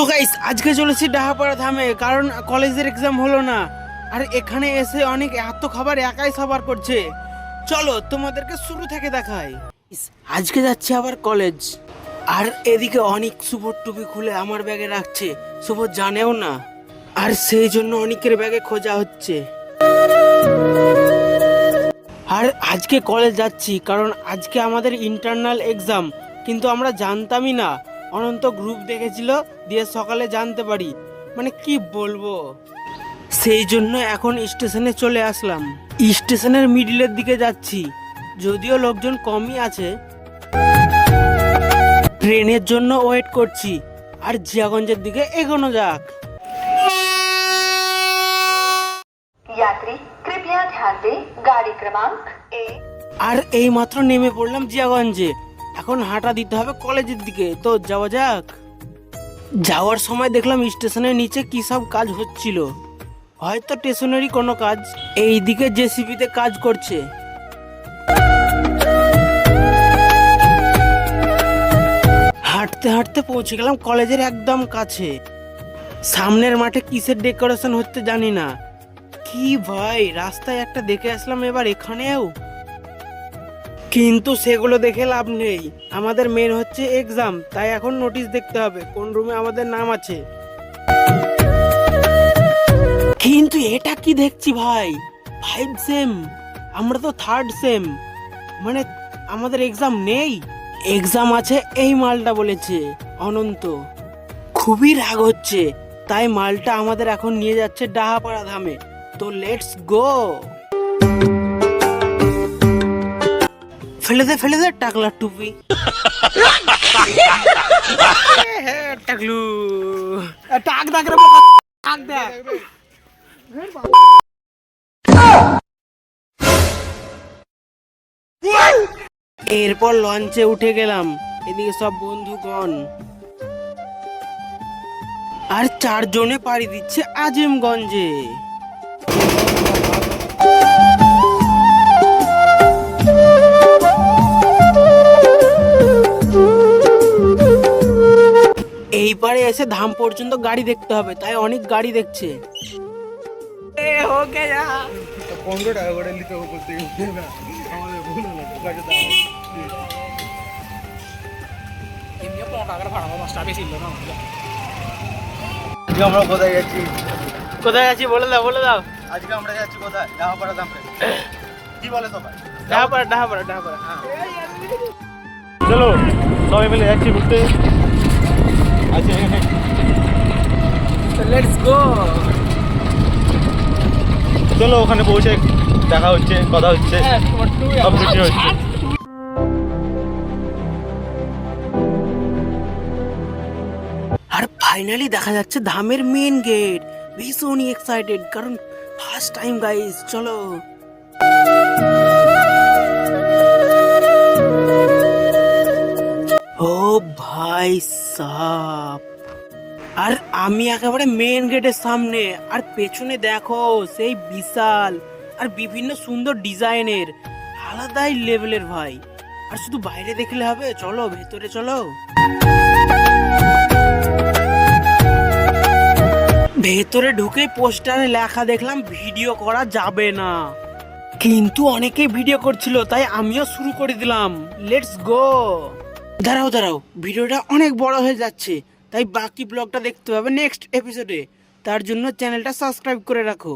তো গাইস আজকে চলেছি ডাহাপাড়া ধামে, কারণ কলেজের এক্সাম হলো না। আর এখানে এসে অনেক এত খাবার একাই সাবার করছে। চলো তোমাদেরকে শুরু থেকে দেখাই। আজকে যাচ্ছি আবার কলেজ। আর এদিকে অনেক শুভর টুপি খুলে আমার ব্যাগে রাখছে, শুভ জানেও না। আর সেই জন্য অনেকের ব্যাগে খোঁজা হচ্ছে। আর আজকে কলেজ যাচ্ছি কারণ আজকে আমাদের ইন্টারনাল এক্সাম, কিন্তু আমরা জানতামই না। অনন্ত গ্রুপ দেখেছিল, দিয়ে সকালে জানতে পারি। মানে কি বলবো, সেই জন্য এখন স্টেশনে চলে আসলাম। স্টেশনের মিডিলের দিকে যাচ্ছি, যদিও লোকজন কমই আছে। ট্রেনের জন্য ওয়েট করছি। আর জিয়াগঞ্জের দিকে এগোনো যাক। यात्री कृपया ध्यान दें गाड़ी क्रमांक ए। আর এই মাত্র নেমে পড়লাম জিয়াগঞ্জে। এখন হাঁটা দিতে হবে কলেজের দিকে, তো যাওয়া যাক। যাওয়ার সময় দেখলাম স্টেশনের নিচে কি সব কাজ হচ্ছিল, হয়তো স্টেশনেরই কোনো কাজ। এইদিকে জেসিবিতে কাজ করছে। হাঁটতে হাঁটতে পৌঁছে গেলাম কলেজের একদম কাছে। সামনের মাঠে কিসের ডেকোরেশন হচ্ছে জানি না। কি ভাই, রাস্তায় একটা দেখে আসলাম, এবার এখানেও। কিন্তু সেগুলো দেখে লাভ নেই, আমাদের মেন হচ্ছে এক্সাম। তাই এখন নোটিশ দেখতে হবে কোন রুমে আমাদের নাম আছে। কিন্তু এটা কি দেখছি ভাই, 5 সেম, আমরা তো 3rd সেম। মানে আমাদের এক্সাম নেই, এক্সাম আছে এই মালটা বলেছে অনন্ত। খুবই রাগ হচ্ছে, তাই মালটা আমাদের এখন নিয়ে যাচ্ছে ডাহাপাড়া ধামে। তো লেটস গো। ফেলে দে টাকলার টুপি। টাকলু টাক দাগ রে, টাক দাগ। এরপর লঞ্চে উঠে গেলাম। এদিকে সব বন্ধুগণ, আর 4 জনে পাড়ি দিচ্ছে আজিমগঞ্জে। এই পারে এসে ধাম পর্যন্ত গাড়ি দেখতে হবে, তাই অনেক গাড়ি দেখছে। আমরা কোথায় যাচ্ছি? কোথায় আছি বলে দাও। আজকে আমরা যাচ্ছি কোথায়? ডাহাপাড়া ধামে। কি বলে সবাই? ডাহাপাড়া। চলো সবাই মিলে যাচ্ছি ঘুরতে। আচ্ছা লেটস গো। চলো ওখানে পৌঁছে দেখা হচ্ছে, কথা হচ্ছে, সব কিছু হচ্ছে। আর ফাইনালি দেখা যাচ্ছে ধামের মেন গেট। ভীষণই এক্সাইটেড, কারণ ফার্স্ট টাইম গাইস। চলো। ও ভাই সাব, আর আমি একেবারে মেন গেটের সামনে। আর পেছনে দেখো সেই বিশাল আর বিভিন্ন সুন্দর ডিজাইনের, আলাদাই লেভেলের ভাই। আর শুধু বাইরে দেখলে হবে, চলো ভেতরে চলো। ভেতরে ঢুকে পোস্টারে লেখা দেখলাম ভিডিও করা যাবে না, কিন্তু অনেকেই ভিডিও করছিল, তাই আমিও শুরু করে দিলাম। Let's go. দাঁড়াও, ভিডিওটা অনেক বড় হয়ে যাচ্ছে, তাই বাকি ব্লগটা দেখতে হবে নেক্সট এপিসোডে। তার জন্য চ্যানেলটা সাবস্ক্রাইব করে রাখো।